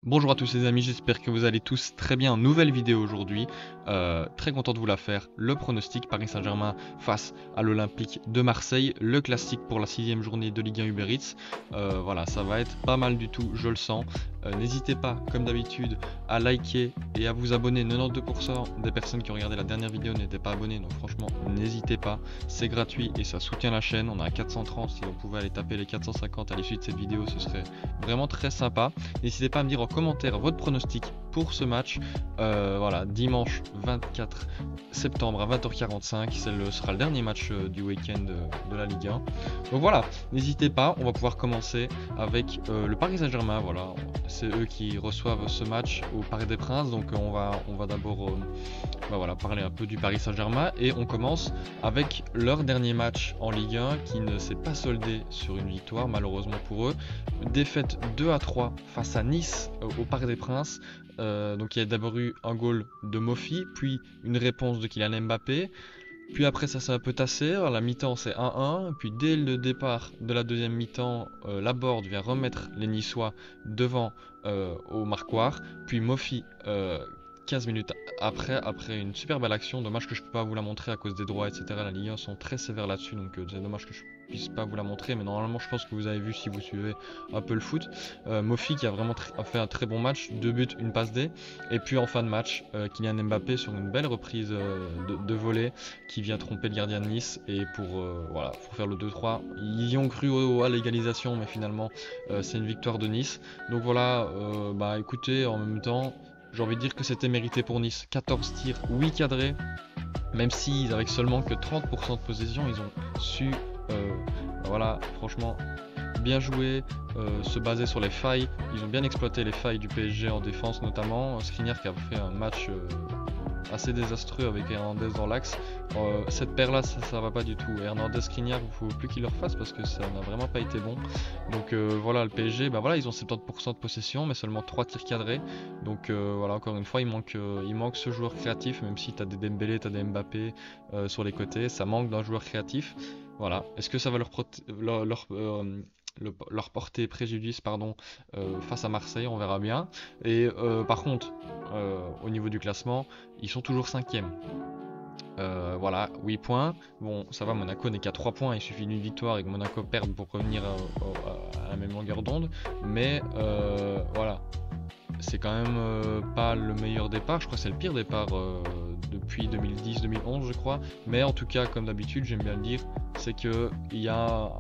Bonjour à tous les amis, j'espère que vous allez tous très bien. Nouvelle vidéo aujourd'hui, très content de vous la faire. Le pronostic Paris Saint-Germain face à l'Olympique de Marseille, le classique pour la 6e journée de Ligue 1 Uber Eats. Voilà, ça va être pas mal du tout, je le sens. N'hésitez pas, comme d'habitude, à liker et à vous abonner. 92% des personnes qui ont regardé la dernière vidéo n'étaient pas abonnées, donc franchement, n'hésitez pas. C'est gratuit et ça soutient la chaîne. On a 430, si on pouvait aller taper les 450 à l'issue de cette vidéo, ce serait vraiment très sympa. N'hésitez pas à me dire en commentaire votre pronostic pour ce match. Voilà, dimanche 24 septembre à 20h45, sera le dernier match du week-end de la Ligue 1. Donc voilà, n'hésitez pas, on va pouvoir commencer avec le Paris Saint-Germain. Voilà, c'est eux qui reçoivent ce match au Parc des Princes. Donc on va d'abord voilà, parler un peu du Paris Saint-Germain et on commence avec leur dernier match en Ligue 1 qui ne s'est pas soldé sur une victoire malheureusement pour eux. Défaite 2-3 face à Nice au Parc des Princes. Donc il y a d'abord eu un goal de Mofi, puis une réponse de Kylian Mbappé. Puis après ça s'est un peu tassé, à la mi-temps c'est 1-1, puis dès le départ de la deuxième mi-temps, Laborde vient remettre les Niçois devant au marquoir, puis Mofi 15 minutes après une super belle action. Dommage que je peux pas vous la montrer à cause des droits, etc. La Ligue 1 sont très sévères là-dessus, donc c'est dommage que je puisse pas vous la montrer, mais normalement je pense que vous avez vu si vous suivez un peu le foot. Mofi qui a vraiment fait un très bon match, 2 buts, une passe D, et puis en fin de match, Kylian Mbappé sur une belle reprise de volée qui vient tromper le gardien de Nice, et voilà, pour faire le 2-3. Ils y ont cru à l'égalisation, mais finalement c'est une victoire de Nice. Donc voilà, bah écoutez, en même temps, j'ai envie de dire que c'était mérité pour Nice. 14 tirs, 8 cadrés. Même si avec seulement que 30% de possession, ils ont su, voilà, franchement, bien joué, se baser sur les failles. Ils ont bien exploité les failles du PSG en défense notamment. Skriniar qui a fait un match assez désastreux avec Hernandez dans l'axe. Cette paire là ça va pas du tout. Hernandez Skriniar, il faut plus qu'il le refasse parce que ça n'a vraiment pas été bon. Donc voilà, le PSG, bah voilà, ils ont 70% de possession mais seulement 3 tirs cadrés. Donc voilà, encore une fois il manque ce joueur créatif, même si tu as des Dembélé, tu as des Mbappé sur les côtés, ça manque d'un joueur créatif. Voilà, est-ce que ça va leur porter préjudice face à Marseille, on verra bien. Et par contre, au niveau du classement, ils sont toujours 5e. Voilà, 8 points. Bon, ça va, Monaco n'est qu'à 3 points, il suffit d'une victoire et que Monaco perde pour revenir à la même longueur d'onde. Mais voilà, c'est quand même pas le meilleur départ, je crois que c'est le pire départ depuis 2010-2011 je crois. Mais en tout cas, comme d'habitude, j'aime bien le dire, c'est qu'il y a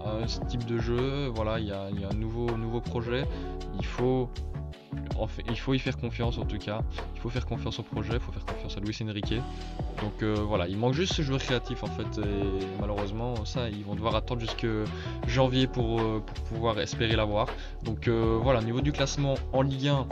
un type de jeu, voilà, il y a un nouveau projet, il faut y faire confiance en tout cas, il faut faire confiance au projet, il faut faire confiance à Luis Enrique. Donc voilà, il manque juste ce joueur créatif en fait, et malheureusement ça ils vont devoir attendre jusque janvier pour pouvoir espérer l'avoir. Donc voilà, au niveau du classement en Ligue 1,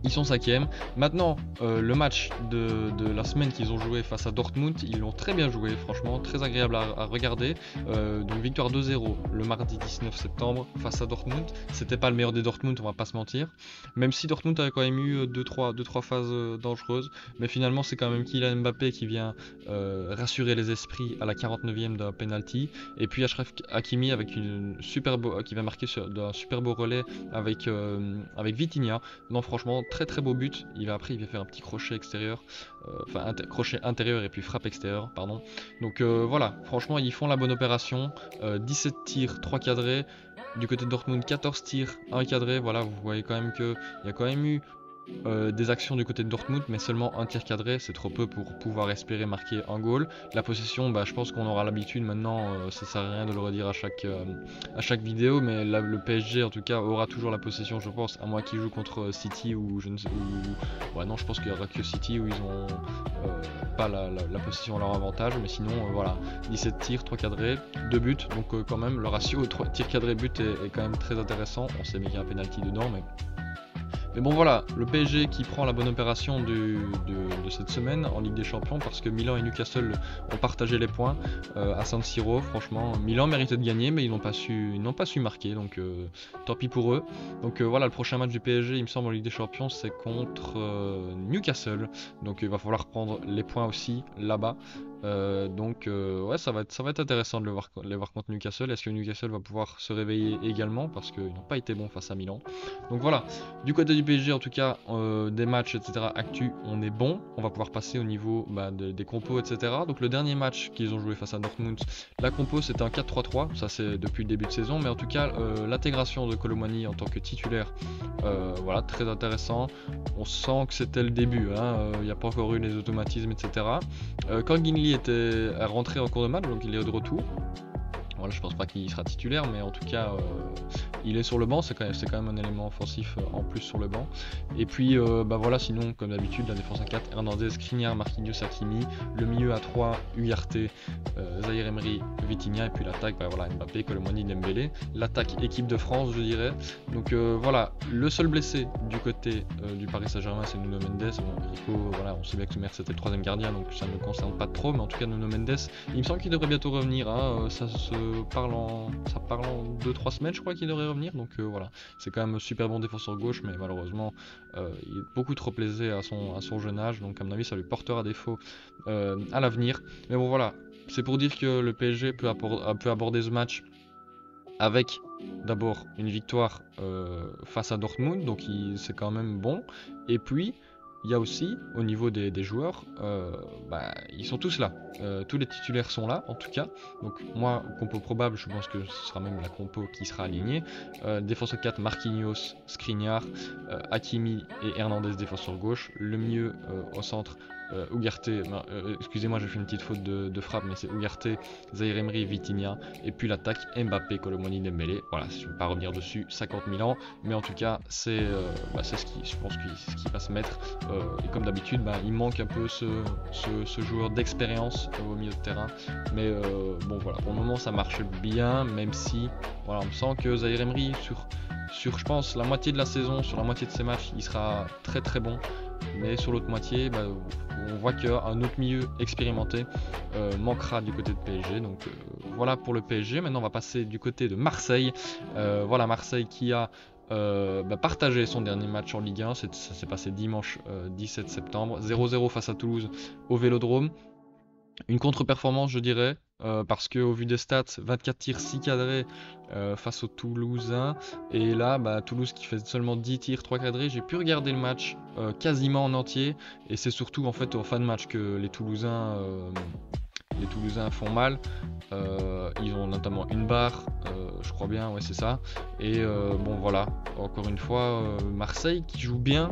ils sont 5e. Maintenant, le match de la semaine qu'ils ont joué face à Dortmund, ils l'ont très bien joué, franchement, très agréable à regarder. Donc victoire 2-0 le mardi 19 septembre face à Dortmund. C'était pas le meilleur des Dortmund, on va pas se mentir. Même si Dortmund avait quand même eu 2-3 phases dangereuses. Mais finalement, c'est quand même Kylian Mbappé qui vient rassurer les esprits à la 49e d'un penalty. Et puis Achraf Hakimi avec qui va marquer d'un super beau relais avec Vitinha. Non, franchement, très beau but. Il vient faire un petit crochet extérieur, crochet intérieur et puis frappe extérieure, pardon. Donc voilà, franchement ils font la bonne opération. 17 tirs, 3 cadrés. Du côté de Dortmund, 14 tirs, 1 cadré. Voilà, vous voyez quand même qu'il y a quand même eu des actions du côté de Dortmund, mais seulement un tir cadré, c'est trop peu pour pouvoir espérer marquer un goal. La possession, bah, je pense qu'on aura l'habitude maintenant, ça sert à rien de le redire à chaque vidéo, mais le PSG en tout cas aura toujours la possession, je pense, à moins qu'ils jouent contre City ou je ne sais où. Ouais, non, je pense qu'il y aura que City où ils ont pas la possession à leur avantage, mais sinon voilà, 17 tirs, 3 cadrés, 2 buts, donc quand même le ratio 3 tirs cadrés but est quand même très intéressant. On sait bien qu'il y a un penalty dedans, mais bon voilà, le PSG qui prend la bonne opération de cette semaine en Ligue des Champions, parce que Milan et Newcastle ont partagé les points à San Siro. Franchement, Milan méritait de gagner, mais ils n'ont pas su marquer, donc tant pis pour eux. Donc voilà, le prochain match du PSG, il me semble, en Ligue des Champions, c'est contre Newcastle, donc il va falloir prendre les points aussi là-bas. Ouais, ça va être intéressant de les voir contre Newcastle. Est-ce que Newcastle va pouvoir se réveiller également parce qu'ils n'ont pas été bons face à Milan. Donc voilà, du côté du PSG en tout cas, des matchs, etc. Actu, on est bon. On va pouvoir passer au niveau des compos, etc. Donc le dernier match qu'ils ont joué face à Dortmund, la compo c'était un 4-3-3, ça c'est depuis le début de saison, mais en tout cas l'intégration de Kolo Muani en tant que titulaire, voilà, très intéressant. On sent que c'était le début, il n'y a pas encore eu les automatismes, etc. Quand Ginley était rentré en cours de match, donc il est de retour. Voilà, je pense pas qu'il sera titulaire, mais en tout cas, il est sur le banc, c'est quand même un élément offensif en plus sur le banc. Et puis, voilà, sinon, comme d'habitude, la défense à 4, Hernandez, Skriniar, Marquinhos, Hakimi, le milieu à 3, Ugarte, Zahir Emery, Vitinha, et puis l'attaque, voilà, Mbappé, Kolo Muani, Dembélé. L'attaque équipe de France, je dirais. Donc voilà, le seul blessé du côté du Paris Saint-Germain, c'est Nuno Mendes. Bon, Rico, voilà, on sait bien que Sommer c'était le troisième gardien, donc ça ne me concerne pas trop, mais en tout cas, Nuno Mendes, il me semble qu'il devrait bientôt revenir, ça parle en 2-3 semaines, je crois qu'il devrait revenir. Donc voilà, c'est quand même un super bon défenseur gauche, mais malheureusement il est beaucoup trop lésé à son jeune âge, donc à mon avis ça lui portera défaut à l'avenir. Mais bon voilà, c'est pour dire que le PSG peut aborder ce match avec d'abord une victoire face à Dortmund, donc c'est quand même bon. Et puis il y a aussi au niveau des joueurs, ils sont tous là. Tous les titulaires sont là en tout cas. Donc moi, compo probable, je pense que ce sera même la compo qui sera alignée. Défenseur 4, Marquinhos, Skriniar, Hakimi et Hernandez défenseur gauche. Le milieu au centre, Ugarte, excusez-moi, j'ai fait une petite faute de frappe, mais c'est Ugarte, Zahir Emery, Vitinha. Et puis l'attaque, Mbappé, Kolo Muani, Dembélé. Voilà, je ne vais pas revenir dessus 50 000 ans, mais en tout cas c'est ce qui, je pense, ce qui va se mettre. Et comme d'habitude, il manque un peu ce joueur d'expérience au milieu de terrain. Mais bon voilà, pour le moment ça marche bien, même si voilà, on sent que Zahir Emery sur je pense la moitié de la saison, sur la moitié de ses matchs, il sera très très bon. Mais sur l'autre moitié, on voit qu'un autre milieu expérimenté manquera du côté de PSG. Donc voilà pour le PSG. Maintenant on va passer du côté de Marseille. Voilà, Marseille qui a partagé son dernier match en Ligue 1, ça s'est passé dimanche 17 septembre, 0-0 face à Toulouse au Vélodrome. Une contre-performance, je dirais, parce qu'au vu des stats, 24 tirs, 6 cadrés face aux Toulousains. Et là, Toulouse qui fait seulement 10 tirs, 3 cadrés. J'ai pu regarder le match quasiment en entier. Et c'est surtout en fait en fin de match que les Toulousains font mal. Ils ont notamment une barre, je crois bien, ouais c'est ça. Et bon voilà, encore une fois, Marseille qui joue bien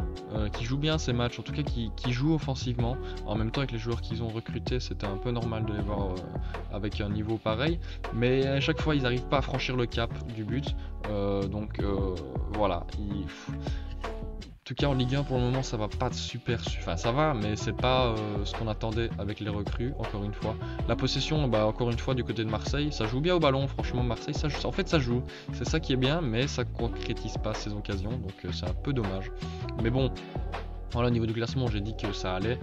ces matchs, en tout cas qui joue offensivement. En même temps avec les joueurs qu'ils ont recrutés, c'était un peu normal de les voir avec un niveau pareil. Mais à chaque fois, ils n'arrivent pas à franchir le cap du but. Voilà. En tout cas en Ligue 1 pour le moment ça va pas super, enfin ça va mais c'est pas ce qu'on attendait avec les recrues, encore une fois. La possession, encore une fois du côté de Marseille, ça joue bien au ballon, franchement Marseille, en fait ça joue, c'est ça qui est bien, mais ça concrétise pas ces occasions, donc c'est un peu dommage. Mais bon, voilà, au niveau du classement, j'ai dit que ça allait.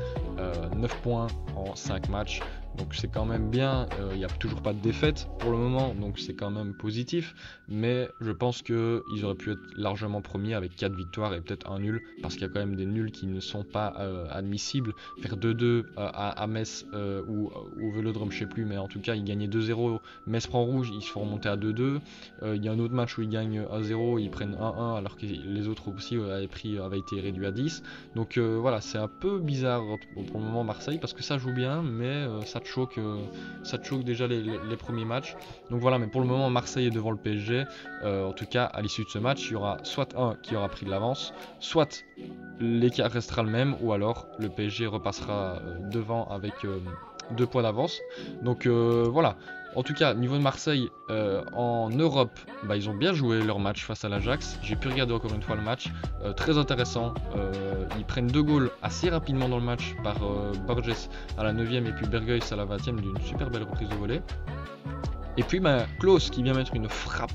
9 points en 5 matchs. Donc c'est quand même bien. Il n'y a toujours pas de défaite pour le moment. Donc c'est quand même positif. Mais je pense qu'ils auraient pu être largement premiers avec 4 victoires et peut-être un nul. Parce qu'il y a quand même des nuls qui ne sont pas admissibles. Faire 2-2 à Metz ou au Vélodrome, je sais plus. Mais en tout cas, ils gagnaient 2-0. Metz prend rouge, ils se font remonter à 2-2. Il y a un autre match où ils gagnent 1-0. Ils prennent 1-1 alors que les autres aussi avaient été réduits à 10. Donc voilà, c'est un peu bizarre pour le moment Marseille parce que ça joue bien, mais ça te choque déjà les premiers matchs. Donc voilà, mais pour le moment Marseille est devant le PSG. En tout cas, à l'issue de ce match, il y aura soit un qui aura pris de l'avance, soit l'écart restera le même, ou alors le PSG repassera devant avec 2 points d'avance. Donc voilà. En tout cas, niveau de Marseille, en Europe, ils ont bien joué leur match face à l'Ajax. J'ai pu regarder encore une fois le match, très intéressant. Ils prennent 2 goals assez rapidement dans le match par Borges à la 9ème et puis Bergueis à la 20ème d'une super belle reprise de volée. Et puis Klose qui vient mettre une frappe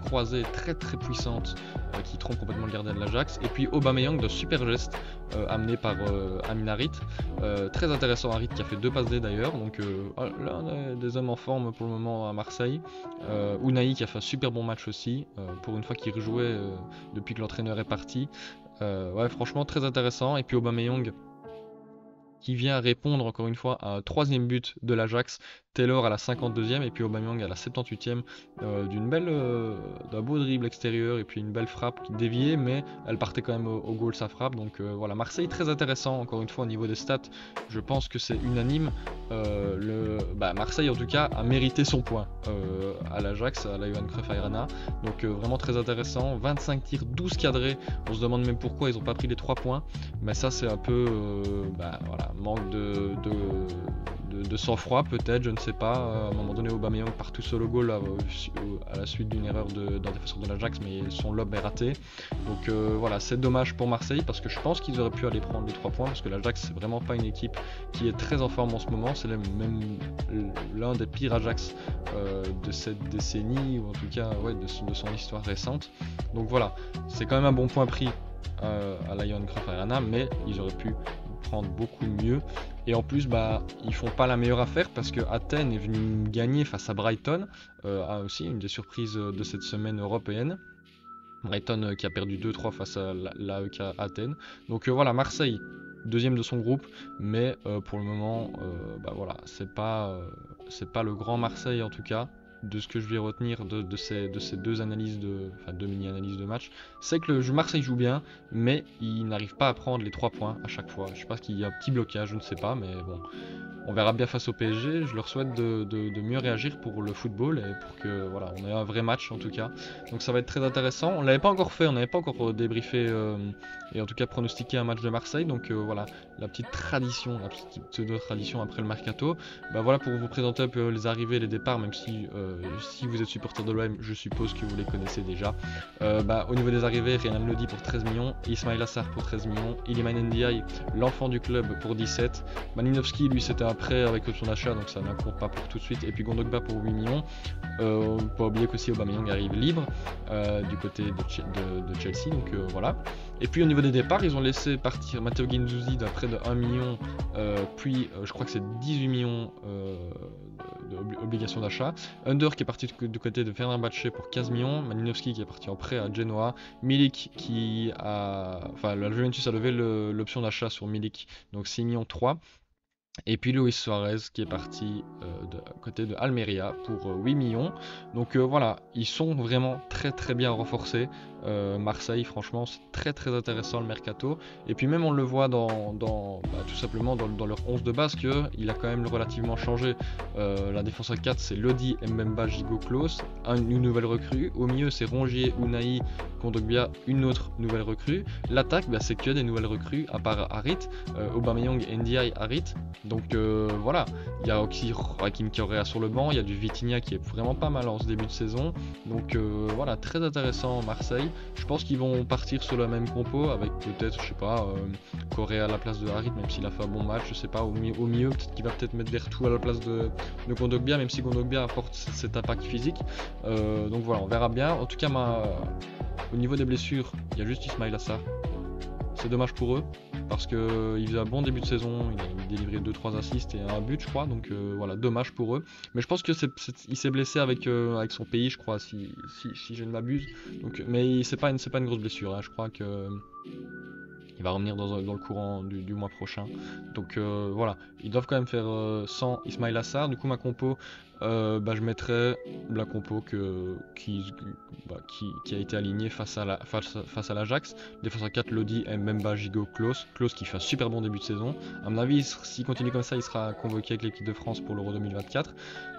croisée très très puissante qui trompe complètement le gardien de l'Ajax. Et puis Aubameyang de super geste amené par Amin Harit. Très intéressant, Harit qui a fait 2 passes D d'ailleurs. Donc l'un des hommes en forme pour le moment à Marseille. Unai qui a fait un super bon match aussi. Pour une fois qu'il rejouait depuis que l'entraîneur est parti. Ouais, franchement très intéressant. Et puis Aubameyang qui vient répondre encore une fois à un troisième but de l'Ajax, Taylor à la 52e et puis Aubameyang à la 78e d'un beau dribble extérieur et puis une belle frappe qui déviait, mais elle partait quand même au goal sa frappe. Donc voilà, Marseille très intéressant encore une fois au niveau des stats, je pense que c'est unanime. Marseille en tout cas a mérité son point à l'Ajax, à la Johan Cruyff Arena. Donc vraiment très intéressant, 25 tirs, 12 cadrés, on se demande même pourquoi ils n'ont pas pris les 3 points, mais ça c'est un peu voilà, manque de sang-froid peut-être, je ne sais pas. À un moment donné, Aubameyang part tout seul au goal à la suite d'une erreur d'un défenseur de l'Ajax, mais son lob est raté. Donc voilà, c'est dommage pour Marseille parce que je pense qu'ils auraient pu aller prendre les 3 points parce que l'Ajax c'est vraiment pas une équipe qui est très en forme en ce moment, c'est même l'un des pires Ajax de cette décennie, ou en tout cas ouais, de son histoire récente. Donc voilà, c'est quand même un bon point pris à la Johan Cruyff Arena, mais ils auraient pu prendre beaucoup mieux. Et en plus, ils font pas la meilleure affaire parce que Athènes est venu gagner face à Brighton, aussi une des surprises de cette semaine européenne. Brighton qui a perdu 2-3 face à l'AEK Athènes. Donc voilà, Marseille, deuxième de son groupe, mais pour le moment, voilà, c'est pas le grand Marseille en tout cas. De ce que je vais retenir de ces deux analyses deux mini-analyses de match, c'est que Marseille joue bien, mais il n'arrive pas à prendre les 3 points à chaque fois. Je sais pas qu'il y a un petit blocage, je ne sais pas, mais bon. On verra bien face au PSG, je leur souhaite de mieux réagir pour le football et pour que voilà, on ait un vrai match en tout cas. Donc ça va être très intéressant. On l'avait pas encore fait, on n'avait pas encore débriefé et en tout cas pronostiqué un match de Marseille. Donc voilà, la petite tradition, la petite pseudo-tradition après le mercato. Voilà pour vous présenter un peu les arrivées et les départs, même si vous êtes supporter de l'OM, je suppose que vous les connaissez déjà. Au niveau des arrivées, Renan Lodi pour 13 millions, Ismail Assar pour 13 millions, Iliman Ndiaye, l'enfant du club pour 17, Malinowski lui c'était un prêt avec option d'achat donc ça n'incombe pas pour tout de suite, et puis Gondogba pour 8 millions. On ne peut pas oublier qu'aussi Aubameyang arrive libre du côté de Chelsea, donc voilà. Et puis au niveau des départs, ils ont laissé partir Matteo Guendouzi d'un prêt de 1 million, puis je crois que c'est 18 millions d'obligations d'achat. Under qui est parti du côté de Fenerbahçe pour 15 millions, Malinowski qui est parti en prêt à Genoa, Milik la Juventus a levé l'option d'achat sur Milik, donc 6 millions 3. Et puis Luis Suarez qui est parti côté de Almeria pour 8 millions. Donc voilà, ils sont vraiment très très bien renforcés. Marseille, franchement, c'est très très intéressant le mercato. Et puis même on le voit tout simplement dans leur 11 de base qu'il a quand même relativement changé. La défense à 4 c'est Lodi, Mbemba, Gigot, Klose, une nouvelle recrue. Au milieu c'est Rongier, Unai, Kondogbia, une autre nouvelle recrue. L'attaque c'est que des nouvelles recrues à part Harit, Aubameyang, Ndiaye, Harit. Donc voilà, il y a aussi Hakim Correa sur le banc, il y a du Vitinha qui est vraiment pas mal en ce début de saison. Donc voilà, très intéressant Marseille. Je pense qu'ils vont partir sur la même compo avec peut-être, je sais pas, Correa à la place de Harit, même s'il a fait un bon match, je sais pas, au milieu peut-être qu'il va peut-être mettre Vertou à la place de Kondogbia, même si Kondogbia apporte cet impact physique. Donc voilà, on verra bien. En tout cas, au niveau des blessures, il y a juste Ismail Assar. C'est dommage pour eux parce qu'il faisait un bon début de saison, il a délivré 2-3 assists et un but je crois, donc voilà, dommage pour eux. Mais je pense que il s'est blessé avec son pays je crois, si je ne m'abuse. Donc, mais c'est pas une grosse blessure, hein. Je crois que il va revenir dans le courant du mois prochain. Donc voilà, ils doivent quand même faire sans Ismail Assar. Du coup ma compo, je mettrais la compo qui a été alignée face à l'Ajax. Défense à 4, Lodi, Mbemba, Gigot, Klose qui fait un super bon début de saison. À mon avis, s'il continue comme ça, il sera convoqué avec l'équipe de France pour l'Euro 2024.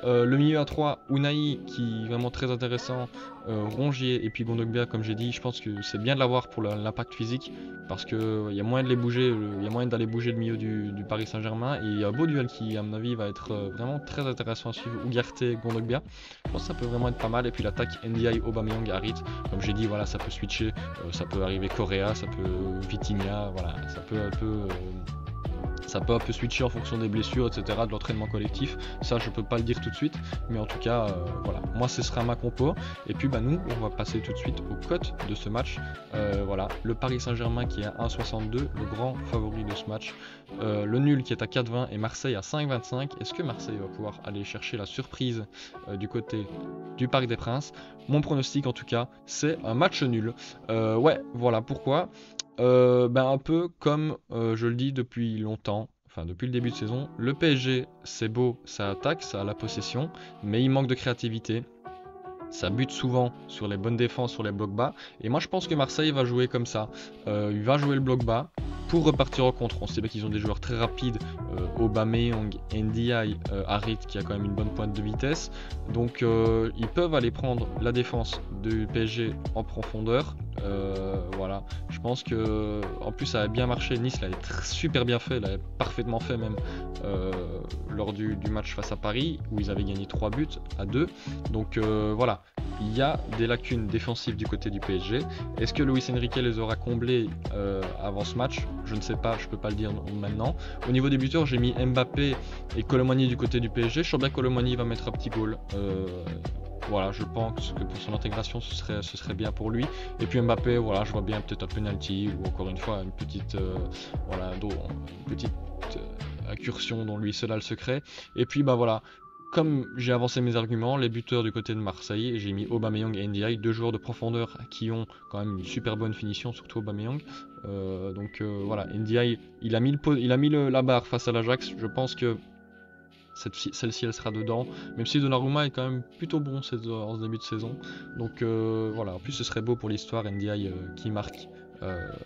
Le milieu à 3, Unai qui est vraiment très intéressant, Rongier et puis Kondogbia comme j'ai dit. Je pense que c'est bien de l'avoir pour l'impact physique parce qu'il y a moyen de les bouger, il y a moyen d'aller bouger le milieu du Paris Saint-Germain, et il y a un beau duel qui à mon avis va être vraiment très intéressant à suivre. Ugarte, Kondogbia, je pense que ça peut vraiment être pas mal. Et puis l'attaque Ndiaye, Aubameyang, Harit, comme j'ai dit, voilà, ça peut switcher, ça peut arriver Correa, ça peut Vitinha, voilà, ça peut un peu switcher en fonction des blessures, etc., de l'entraînement collectif. Ça, je peux pas le dire tout de suite, mais en tout cas, voilà, moi ce sera ma compo. Et puis nous, on va passer tout de suite aux cotes de ce match. Voilà, le Paris Saint-Germain qui est à 1,62, le grand favori de ce match. Le nul qui est à 4,20 et Marseille à 5,25. Est-ce que Marseille va pouvoir aller chercher la surprise du côté du Parc des Princes? Mon pronostic en tout cas, c'est un match nul. Ouais, voilà pourquoi. Un peu comme je le dis depuis longtemps, enfin depuis le début de saison, le PSG c'est beau, ça attaque, ça a la possession, mais il manque de créativité. Ça bute souvent sur les bonnes défenses, sur les blocs bas. Et moi je pense que Marseille va jouer comme ça. Il va jouer le bloc bas pour repartir en contre. On sait bien qu'ils ont des joueurs très rapides. Aubameyang, Ndiaye, Harit qui a quand même une bonne pointe de vitesse. Donc ils peuvent aller prendre la défense du PSG en profondeur. Voilà, je pense que en plus ça a bien marché. Nice l'avait super bien fait, l'avait parfaitement fait même lors du match face à Paris où ils avaient gagné 3 buts à 2. Donc voilà, il y a des lacunes défensives du côté du PSG. Est-ce que Luis Enrique les aura comblées avant ce match? Je ne sais pas, je peux pas le dire maintenant. Au niveau des buteurs, j'ai mis Mbappé et Colomani du côté du PSG. Je sens bien que Colomani va mettre un petit goal. Voilà, je pense que pour son intégration, ce serait bien pour lui. Et puis Mbappé, voilà, je vois bien peut-être un penalty ou encore une fois une petite, incursion dont lui seul a le secret. Et puis bah voilà, comme j'ai avancé mes arguments, les buteurs du côté de Marseille, j'ai mis Aubameyang et Ndiaye, deux joueurs de profondeur qui ont quand même une super bonne finition, surtout Aubameyang. Voilà, Ndiaye, il a mis la barre face à l'Ajax. Je pense que celle-ci elle sera dedans, même si Donnarumma est quand même plutôt bon en ce début de saison. Donc voilà, en plus ce serait beau pour l'histoire, Ndiaye qui marque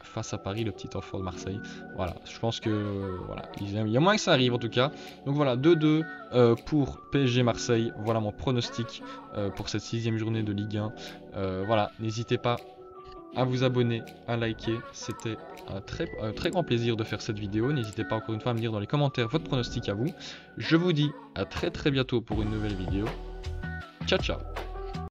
face à Paris, le petit enfant de Marseille. Voilà, je pense que voilà, il y a moins que ça arrive en tout cas. Donc voilà, 2-2 pour PSG Marseille. Voilà mon pronostic pour cette 6ème journée de Ligue 1. Voilà, n'hésitez pas à vous abonner, à liker. C'était un très grand plaisir de faire cette vidéo. N'hésitez pas encore une fois à me dire dans les commentaires votre pronostic à vous. Je vous dis à très bientôt pour une nouvelle vidéo. Ciao ciao.